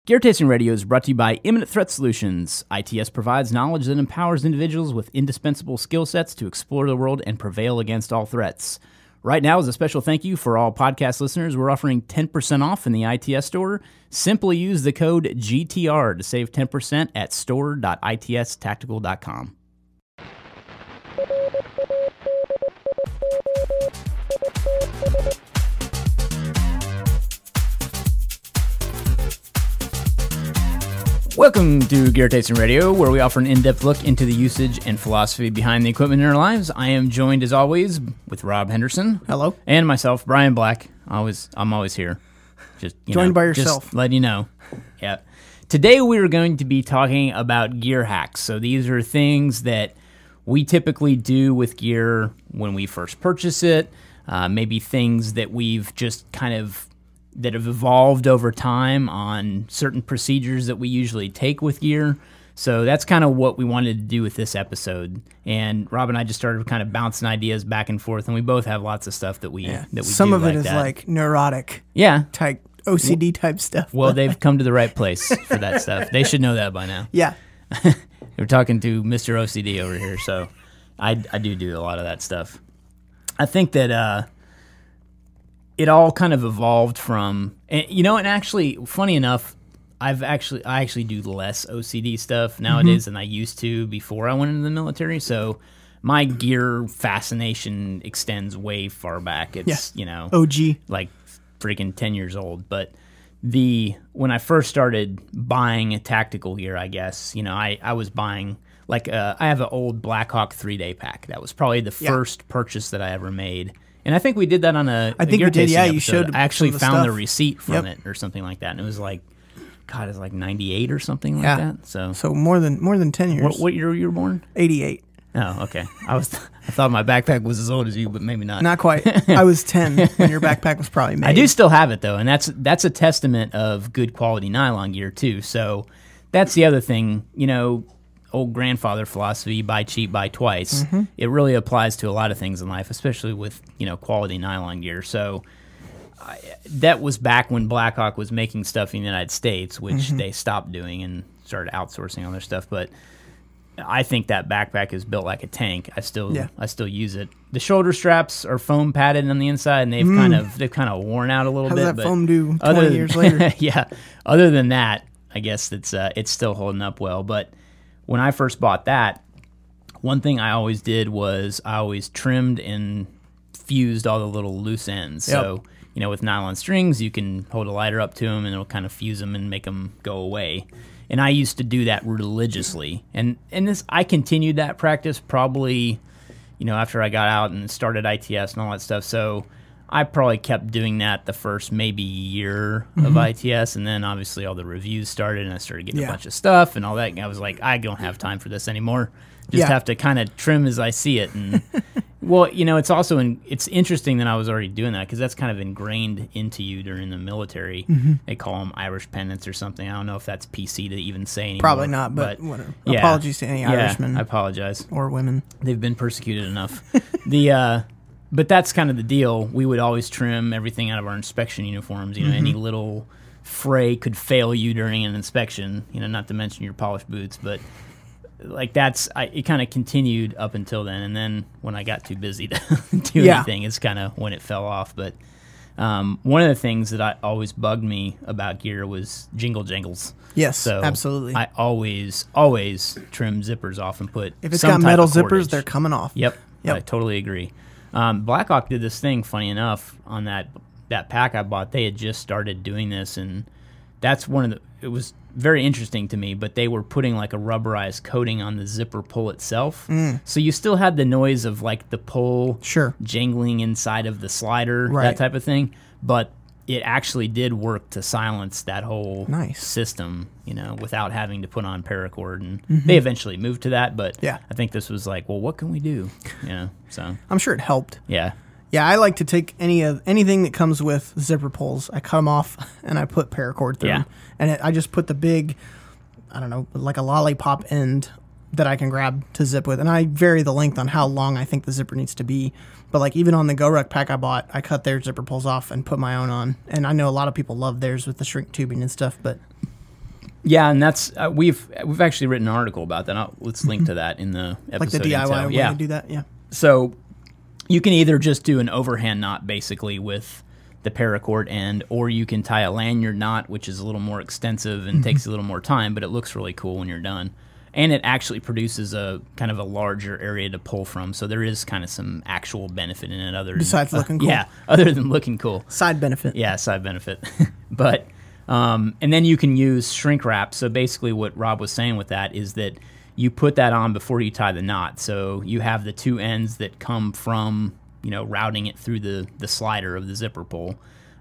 Gear Tasting Radio is brought to you by Imminent Threat Solutions. ITS provides knowledge that empowers individuals with indispensable skill sets to explore the world and prevail against all threats. Right now, as a special thank you for all podcast listeners, we're offering 10% off in the ITS store. Simply use the code GTR to save 10% at store.itstactical.com. Welcome to Gear Tasting Radio, where we offer an in-depth look into the usage and philosophy behind the equipment in our lives. I am joined, as always, with Rob Henderson. Hello. And myself, Brian Black. I'm always here. Just joined by yourself. Just letting you know. Yeah. Today we are going to be talking about gear hacks. So these are things that we typically do with gear when we first purchase it. Maybe things that we've just kind of that have evolved over time on certain procedures that we usually take with gear. So that's kind of what we wanted to do with this episode. And Rob and I just started kind of bouncing ideas back and forth, and we both have lots of stuff that we Some do of it like is that. like neurotic type OCD type stuff. Well, they've come to the right place for that stuff. They should know that by now. Yeah. We're talking to Mr. OCD over here, so I do a lot of that stuff. I think that it all kind of evolved from, and actually, funny enough, I actually do less OCD stuff nowadays than I used to before I went into the military. So my gear fascination extends way far back. It's OG, like freaking 10 years old. But when I first started buying tactical gear, I guess I was buying I have an old Blackhawk 3-day pack. That was probably the first purchase that I ever made. And I think we did that on a gear tasting episode. You showed. I actually found the receipt from it or something like that, and it was like, God, it's like 98 or something like that. So more than 10 years. What year you were born? 88. Oh, okay. I thought my backpack was as old as you, but maybe not. Not quite. I was 10 when your backpack was probably made. I do still have it though, and that's a testament of good quality nylon gear too. So that's the other thing, old grandfather philosophy, buy cheap, buy twice. It really applies to a lot of things in life, especially with quality nylon gear. So that was back when Blackhawk was making stuff in the United States, which they stopped doing and started outsourcing all their stuff. But I think that backpack is built like a tank. I still use it. The shoulder straps are foam padded on the inside, and they've kind of worn out a little bit. How's that foam do 20 years later? Yeah. Other than that, I guess it's still holding up well. But when I first bought that, one thing I always did was I always trimmed and fused all the little loose ends. Yep. So, with nylon strings, you can hold a lighter up to them and it'll kind of fuse them and make them go away. And I used to do that religiously. And I continued that practice probably, after I got out and started ITS and all that stuff. So I probably kept doing that the first maybe year of ITS, and then obviously all the reviews started, and I started getting a bunch of stuff and all that. And I was like, I don't have time for this anymore. Just have to kind of trim as I see it. And well, it's also it's interesting that I was already doing that because that's kind of ingrained into you during the military. They call them Irish pennants or something. I don't know if that's PC to even say anymore. Probably not, but whatever. Apologies to any Irishmen. I apologize. Or women. They've been persecuted enough. But that's kind of the deal. We would always trim everything out of our inspection uniforms. Any little fray could fail you during an inspection. Not to mention your polished boots, but like it kind of continued up until then. And then when I got too busy to do anything, it's kind of when it fell off. But one of the things that always bugged me about gear was jingle jangles. Yes, so absolutely. I always trim zippers off and put if it's some got type metal of cordage. zippers, they're coming off. Yep. I totally agree. Blackhawk did this thing, funny enough, on that pack I bought. They had just started doing this, and that's it was very interesting to me, but they were putting like a rubberized coating on the zipper pull itself. So you still had the noise of like the pull jangling inside of the slider, that type of thing, but it actually did work to silence that whole system, without having to put on paracord. And they eventually moved to that, but I think this was like, well, what can we do? So I'm sure it helped. Yeah. Yeah, I like to take anything that comes with zipper pulls. I cut them off and I put paracord through them. And I just put the big, I don't know, like a lollipop end that I can grab to zip with. And I vary the length on how long I think the zipper needs to be. But like even on the GoRuck pack I bought, I cut their zipper pulls off and put my own on. And I know a lot of people love theirs with the shrink tubing and stuff, but Yeah, and that's we've actually written an article about that. Let's link to that in the episode. Like the DIY way to do that. Yeah. So you can either just do an overhand knot basically with the paracord end, or you can tie a lanyard knot, which is a little more extensive and takes a little more time, but it looks really cool when you're done. And it actually produces a kind of a larger area to pull from, so there is kind of some actual benefit in it besides looking cool. Yeah, other than looking cool. Side benefit. Yeah, side benefit. But and then you can use shrink wrap. So basically what Rob was saying with that is that you put that on before you tie the knot. So you have the two ends that come from, routing it through the slider of the zipper pull.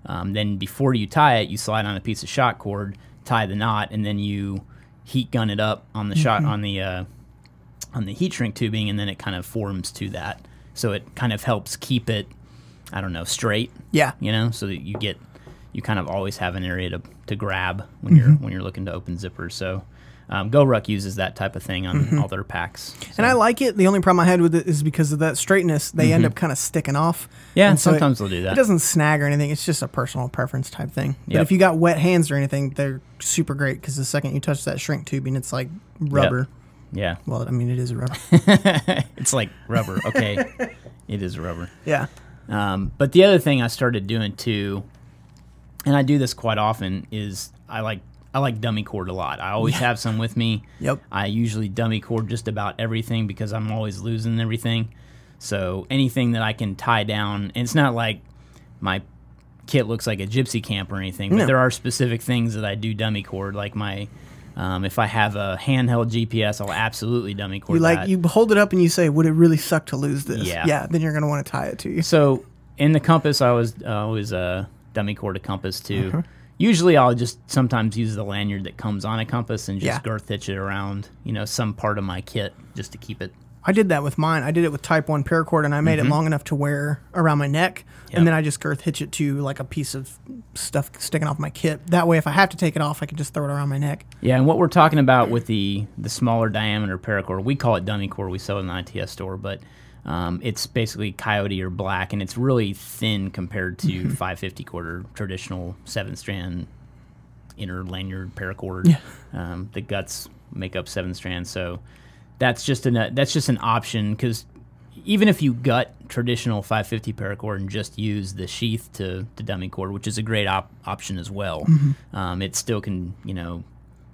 Then before you tie it, you slide on a piece of shot cord, tie the knot, and then you heat gun it up on the shot on the heat shrink tubing, and then it kind of forms to that. So it kind of helps keep it, straight. Yeah. So that you kind of always have an area to grab when you're looking to open zippers. So GoRuck uses that type of thing on all their packs. So. And I like it. The only problem I had with it is because of that straightness, they end up kind of sticking off. Yeah, and so sometimes they'll do that. It doesn't snag or anything. It's just a personal preference type thing. But Yep. if you got wet hands or anything, they're super great because the second you touch that shrink tubing, it's like rubber. Yep. Yeah. Well, I mean, it is rubber. It's like rubber. Okay. It is rubber. Yeah. But the other thing I started doing too, and I do this quite often, is I like dummy cord a lot. I always have some with me. Yep. I usually dummy cord just about everything because I'm always losing everything. So anything that I can tie down, and it's not like my kit looks like a gypsy camp or anything, but there are specific things that I do dummy cord, like my if I have a handheld GPS, I'll absolutely dummy cord that. You hold it up and you say, would it really suck to lose this? Yeah. Yeah, then you're going to want to tie it to you. So in the compass, I always dummy cord a compass too. Usually I'll just sometimes use the lanyard that comes on a compass and just girth hitch it around, some part of my kit just to keep it. I did that with mine. I did it with Type 1 paracord, and I made it long enough to wear around my neck, and then I just girth hitch it to like a piece of stuff sticking off my kit. That way, if I have to take it off, I can just throw it around my neck. Yeah, and what we're talking about with the smaller diameter paracord, we call it dummy cord. We sell it in the ITS store, but it's basically coyote or black, and it's really thin compared to 550 quarter traditional 7-strand inner lanyard paracord. Yeah. The guts make up 7 strands, so that's just an option, because even if you gut traditional 550 paracord and just use the sheath to dummy cord, which is a great option as well, it still can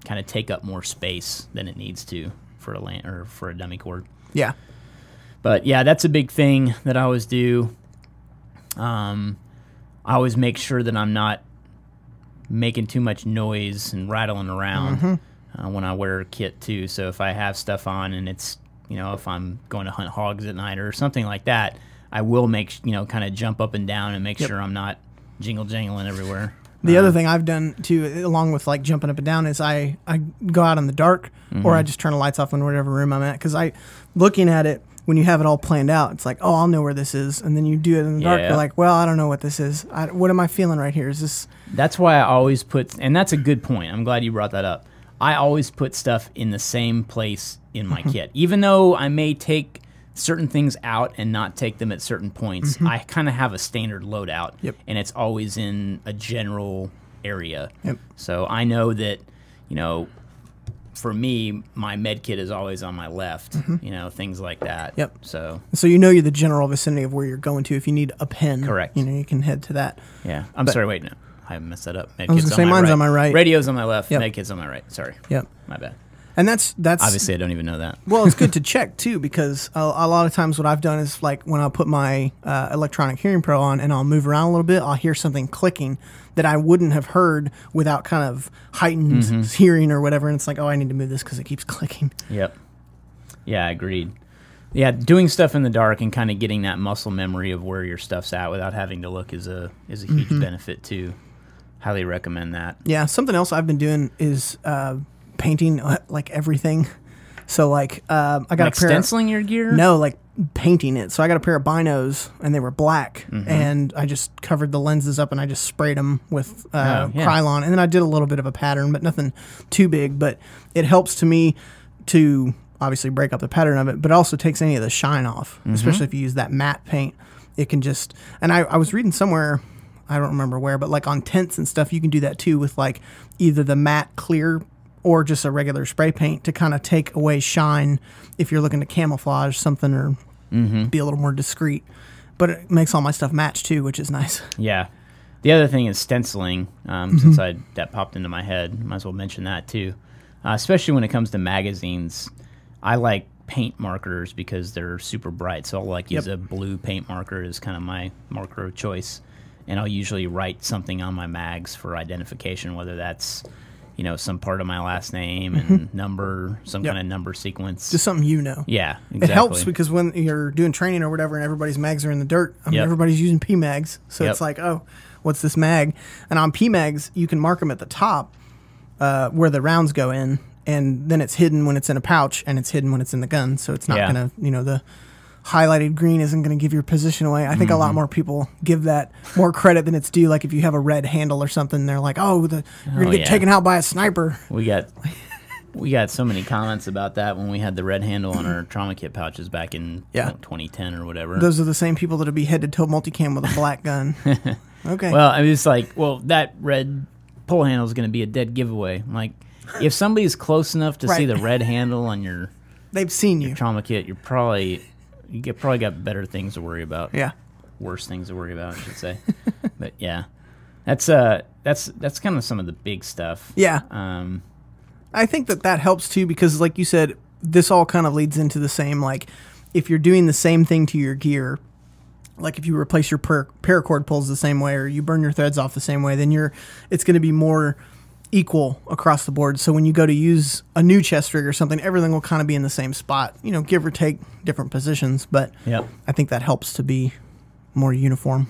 kind of take up more space than it needs to for a dummy cord. Yeah. But yeah, that's a big thing that I always do. I always make sure that I'm not making too much noise and rattling around when I wear a kit too. So if I have stuff on and it's, if I'm going to hunt hogs at night or something like that, I will kind of jump up and down and make sure I'm not jingling everywhere. The other thing I've done too, along with like jumping up and down, is I go out in the dark or I just turn the lights off in whatever room I'm at. Because looking at it, when you have it all planned out, it's like, oh, I'll know where this is. And then you do it in the dark, you're like, well, I don't know what this is. What am I feeling right here? Is this... That's why I always put, and that's a good point. I'm glad you brought that up. I always put stuff in the same place in my kit. Even though I may take certain things out and not take them at certain points, I kind of have a standard loadout, and it's always in a general area. So I know that, for me, my med kit is always on my left, things like that. So you're the general vicinity of where you're going to. If you need a pen, correct. You can head to that. Yeah. I'm sorry, wait, no. I messed that up. I was going to say mine's on my right. Radio's on my left. Med kit's on my right. Sorry. My bad. And that's obviously I don't even know that. Well, it's good to check too, because a lot of times what I've done is like when I put my electronic hearing pro on and I'll move around a little bit, I'll hear something clicking that I wouldn't have heard without kind of heightened hearing or whatever, and it's like, oh, I need to move this because it keeps clicking. Yep. Yeah, agreed. Yeah, doing stuff in the dark and kind of getting that muscle memory of where your stuff's at without having to look is a huge benefit too. Highly recommend that. Yeah, something else I've been doing is painting like everything. So like I got like a pair stenciling your gear? No, like painting it. So I got a pair of binos and they were black, and I just covered the lenses up and I just sprayed them with Krylon, and then I did a little bit of a pattern, but nothing too big. But it helps to me to obviously break up the pattern of it, but also takes any of the shine off, especially if you use that matte paint. It can just, and I was reading somewhere, I don't remember where, but like on tents and stuff, you can do that too with like either the matte clear or just a regular spray paint to kind of take away shine if you're looking to camouflage something or be a little more discreet. But it makes all my stuff match too, which is nice. Yeah. The other thing is stenciling. Since that popped into my head, might as well mention that too. Especially when it comes to magazines, I like paint markers because they're super bright. So I'll like use a blue paint marker as kind of my marker of choice, and I'll usually write something on my mags for identification, whether that's some part of my last name and number, some kind of number sequence. Just something Yeah, exactly. It helps because when you're doing training or whatever and everybody's mags are in the dirt, everybody's using P-mags. So it's like, oh, what's this mag? And on P-mags, you can mark them at the top where the rounds go in, and then it's hidden when it's in a pouch, and it's hidden when it's in the gun. So it's not going to, the highlighted green isn't going to give your position away. I think a lot more people give that more credit than it's due. Like if you have a red handle or something, they're like, oh, you're going to get taken out by a sniper. We got so many comments about that when we had the red handle on our trauma kit pouches back in 2010 or whatever. Those are the same people that'll be head-to-toe multicam with a black gun. Okay. Well, I mean, it's like, that red pull handle is going to be a dead giveaway. I'm like, if somebody's close enough to see the red handle on they've seen your trauma kit, you probably got better things to worry about. Yeah. Worse things to worry about, I should say. But yeah, that's kind of some of the big stuff. Yeah. I think that helps too because, like you said, this all kind of leads into the same. Like, if you're doing the same thing to your gear, like if you replace your paracord pulls the same way or you burn your threads off the same way, then it's going to be more equal across the board. So when you go to use a new chest rig or something, everything will kind of be in the same spot, give or take different positions. But I think that helps to be more uniform.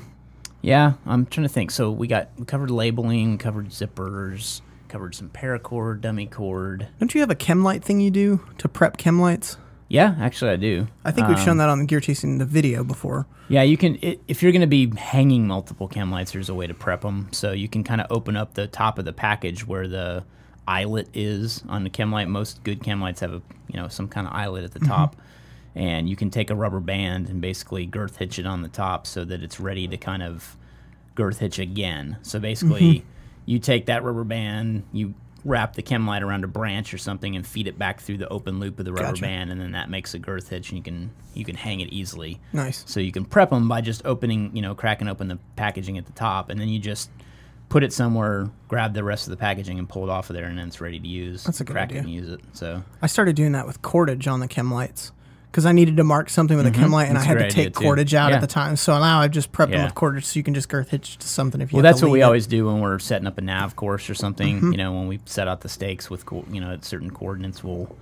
Yeah, I'm trying to think. So we covered labeling, covered zippers, covered some paracord, dummy cord. Don't you have a Chemlight thing you do to prep Chemlights? Yeah, actually I do. I think we've shown that on the Gear Chasing the video before. Yeah, you can. If you're going to be hanging multiple Chemlights, there's a way to prep them. So you can kind of open up the top of the package where the eyelet is on the Chemlight. Most good Chemlights have some kind of eyelet at the top, and you can take a rubber band and basically girth hitch it on the top so that it's ready to kind of girth hitch again. So basically, you take that rubber band, you wrap the Chemlight around a branch or something and feed it back through the open loop of the rubber band, and then that makes a girth hitch, and you can hang it easily. Nice. So you can prep them by just cracking open the packaging at the top, and then you just put it somewhere, grab the rest of the packaging, and pull it off of there, and then it's ready to use. That's a good idea. Crack it and use it. So I started doing that with cordage on the Chemlights because I needed to mark something with a Chemlight, and I had to take cordage out at the time. So now I've just prepped them with cordage, so you can just girth hitch to something if you have to. Well, that's what we always do when we're setting up a nav course or something. When we set out the stakes with at certain coordinates, we'll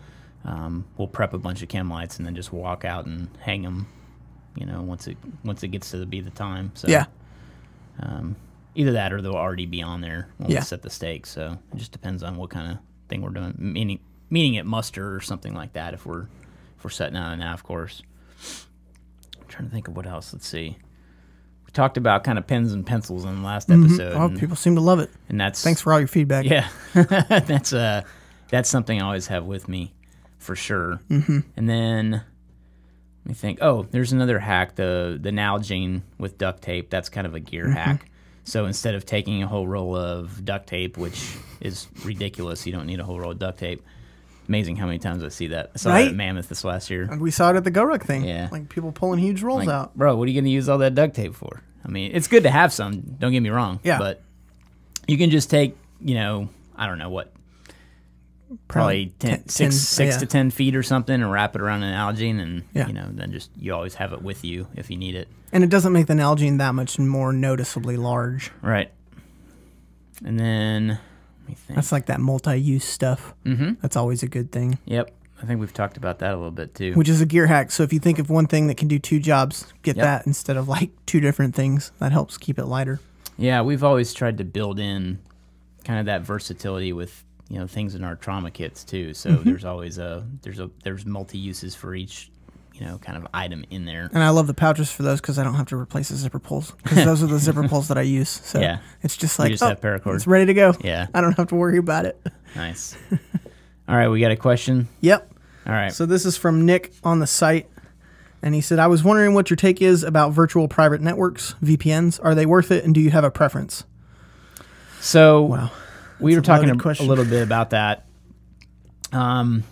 prep a bunch of Chemlights and then just walk out and hang them. Once it gets to be the time. So either that or they'll already be on there when we set the stakes. So it just depends on what kind of thing we're doing. Meaning at muster or something like that. If we're setting out a nav course. I'm trying to think of what else. Let's see. We talked about kind of pens and pencils in the last episode. Oh, people seem to love it. And thanks for all your feedback. Yeah, that's something I always have with me, for sure. And then let me think. Oh, there's another hack. The Nalgene with duct tape. That's kind of a gear hack. So instead of taking a whole roll of duct tape, which is ridiculous, you don't need a whole roll of duct tape. Amazing how many times I see that. I saw that at Mammoth this last year. And we saw it at the GoRuck thing. Yeah. Like people pulling huge rolls out. Bro, what are you going to use all that duct tape for? I mean, it's good to have some, don't get me wrong. Yeah. But you can just take, I don't know what, probably 6 to 10 feet or something and wrap it around an Nalgene and, then you always have it with you if you need it. And it doesn't make the Nalgene that much more noticeably large. Right. And then... That's like that multi-use stuff. That's always a good thing. Yep. I think we've talked about that a little bit too. Which is a gear hack. So if you think of one thing that can do two jobs, get that instead of like two different things. That helps keep it lighter. Yeah, we've always tried to build in kind of that versatility with things in our trauma kits too. So there's always there's multi-uses for each kind of item in there. And I love the pouches for those because I don't have to replace the zipper pulls because those are the zipper pulls that I use. So it's just like, have paracord. It's ready to go. Yeah. I don't have to worry about it. Nice. All right, we got a question? Yep. All right. So this is from Nick on the site. And he said, I was wondering what your take is about virtual private networks, VPNs. Are they worth it, and do you have a preference? So we were talking a little bit about that I'd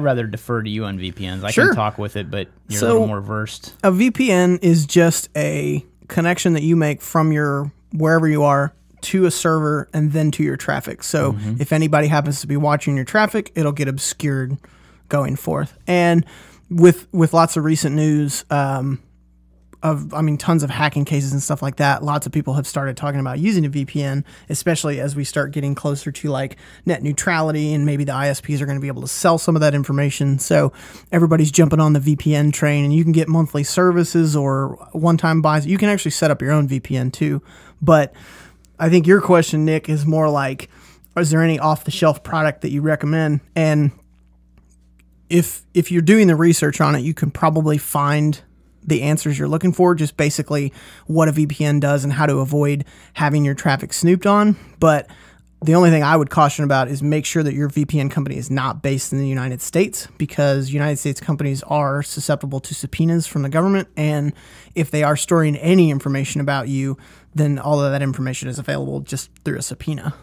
rather defer to you on VPNs. I Sure. can talk with it, but you're a So- little more versed. A VPN is just a connection that you make from your wherever you are to a server and then to your traffic. So if anybody happens to be watching your traffic, it'll get obscured going forth. And with lots of recent news tons of hacking cases and stuff like that, lots of people have started talking about using a VPN, especially as we start getting closer to like net neutrality, and maybe the ISPs are going to be able to sell some of that information. So everybody's jumping on the VPN train, and you can get monthly services or one-time buys. You can actually set up your own VPN too. But I think your question, Nick, is more like, is there any off-the-shelf product that you recommend? And if you're doing the research on it, you can probably find the answers you're looking for, just basically what a VPN does and how to avoid having your traffic snooped on. But the only thing I would caution about is make sure that your VPN company is not based in the United States, because United States companies are susceptible to subpoenas from the government. And if they are storing any information about you, then all of that information is available just through a subpoena.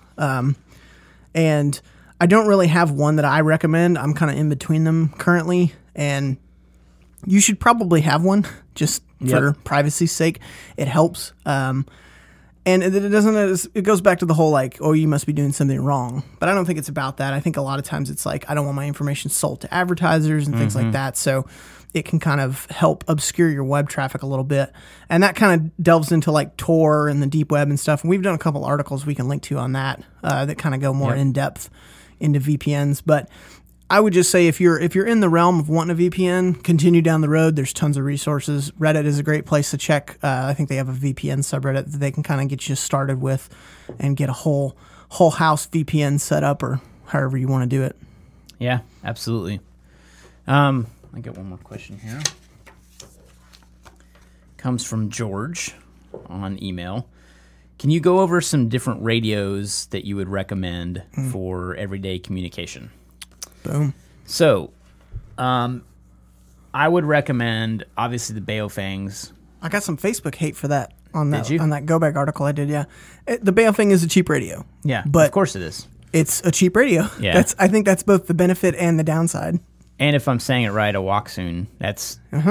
And I don't really have one that I recommend. I'm kind of in between them currently, and you should probably have one just for privacy's sake. It helps. And it doesn't, it goes back to the whole like, oh, you must be doing something wrong. But I don't think it's about that. I think a lot of times it's like, I don't want my information sold to advertisers and things like that. So it can kind of help obscure your web traffic a little bit. And that kind of delves into like Tor and the deep web and stuff. And we've done a couple articles we can link to on that that kind of go more in depth into VPNs. But I would just say if you're in the realm of wanting a VPN, continue down the road. There's tons of resources. Reddit is a great place to check. I think they have a VPN subreddit that they can kind of get you started with and get a whole house VPN set up, or however you want to do it. Yeah, absolutely. I got one more question here. Comes from George on email. Can you go over some different radios that you would recommend for everyday communication? Boom. So, I would recommend, obviously, the Baofangs. I got some Facebook hate for that on that Did you? on that Go Back article I did. Yeah, the Baofeng is a cheap radio. Yeah, but of course it is. It's a cheap radio. Yeah. I think that's both the benefit and the downside. And if I'm saying it right, a Walksoon.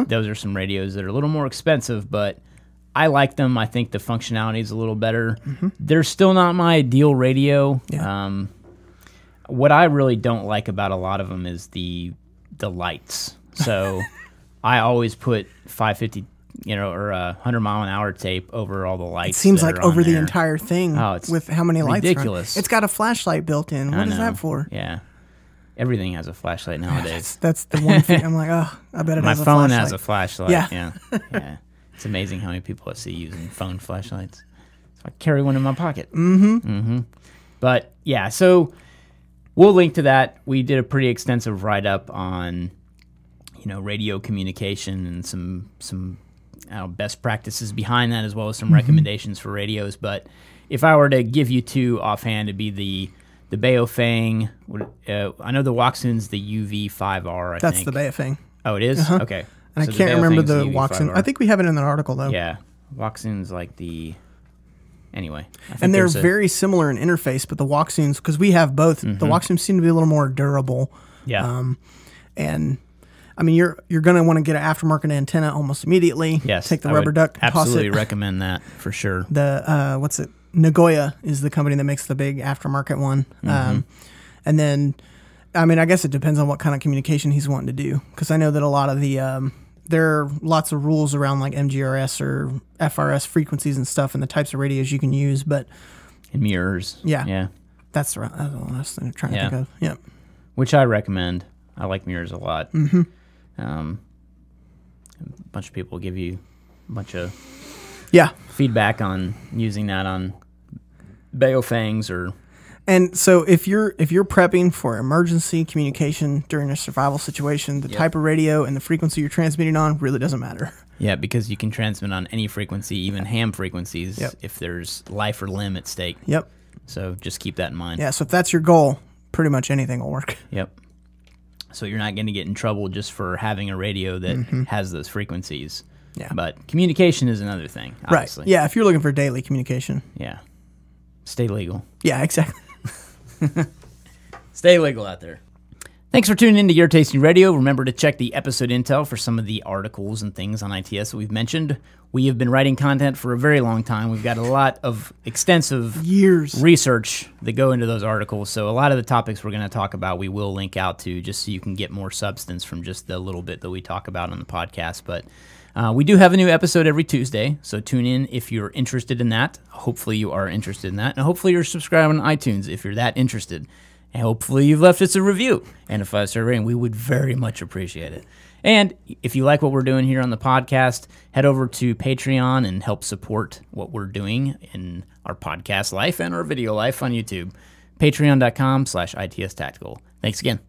Those are some radios that are a little more expensive, but I like them. I think the functionality is a little better. They're still not my ideal radio. Yeah. What I really don't like about a lot of them is the lights. So I always put 550, or 100-mile-an-hour tape over all the lights. It seems that like are on over the there. entire thing. Oh, it's with how many lights are on. ridiculous. It's got a flashlight built in. What is know. that for? Yeah, everything has a flashlight nowadays. That's the one thing. I'm like, oh, I bet it My has a phone flashlight. has a flashlight. Yeah. Yeah. It's amazing how many people I see using phone flashlights. So I carry one in my pocket. But yeah, so we'll link to that. We did a pretty extensive write-up on, radio communication and some best practices behind that, as well as some recommendations for radios. But if I were to give you two offhand, it'd be the Baofeng. I know the Walksoon's the UV5R. That's think the Baofeng. Oh, it is? Okay. And So I can't remember Baofeng's the UV5R. Walksoon. I think we have it in the article though. Yeah, Walksoon's like the. Anyway, I think And they're there's very similar in interface, but the Walksoons, because we have both, the Walksoons seem to be a little more durable. Yeah. And I mean, you're going to want to get an aftermarket antenna almost immediately. Yes. Take the I rubber would duck. Toss absolutely it. recommend that for sure. The what's it? Nagoya is the company that makes the big aftermarket one. And then, I mean, I guess it depends on what kind of communication he's wanting to do, because I know that a lot of the there are lots of rules around like MGRS or FRS frequencies and stuff, and the types of radios you can use. But And mirrors. Yeah. Yeah. that's the last thing I'm trying to Yeah. think of. Yep. Which I recommend. I like mirrors a lot. A bunch of people give you a bunch of Yeah. feedback on using that on Baofangs or. And so if you're prepping for emergency communication during a survival situation, the type of radio and the frequency you're transmitting on really doesn't matter. Yeah, because you can transmit on any frequency, even ham frequencies, Yep. if there's life or limb at stake. Yep. So just keep that in mind. Yeah, so if that's your goal, pretty much anything will work. Yep. So you're not going to get in trouble just for having a radio that has those frequencies. Yeah. But communication is another thing, obviously. Right. Yeah, if you're looking for daily communication. Yeah. Stay legal. Yeah, exactly. Stay legal out there. Thanks for tuning in to Your Tasting Radio. Remember to check the episode intel for some of the articles and things on ITS that we've mentioned. We have been writing content for a very long time. We've got a lot of extensive research that go into those articles. So a lot of the topics we're going to talk about, we will link out to just so you can get more substance from just the little bit that we talk about on the podcast. But we do have a new episode every Tuesday, so tune in if you're interested in that. Hopefully you are interested in that. And hopefully you're subscribing on iTunes if you're that interested. And hopefully you've left us a review and a 5-star rating. We would very much appreciate it. And if you like what we're doing here on the podcast, head over to Patreon and help support what we're doing in our podcast life and our video life on YouTube. Patreon.com/ITS Tactical. Thanks again.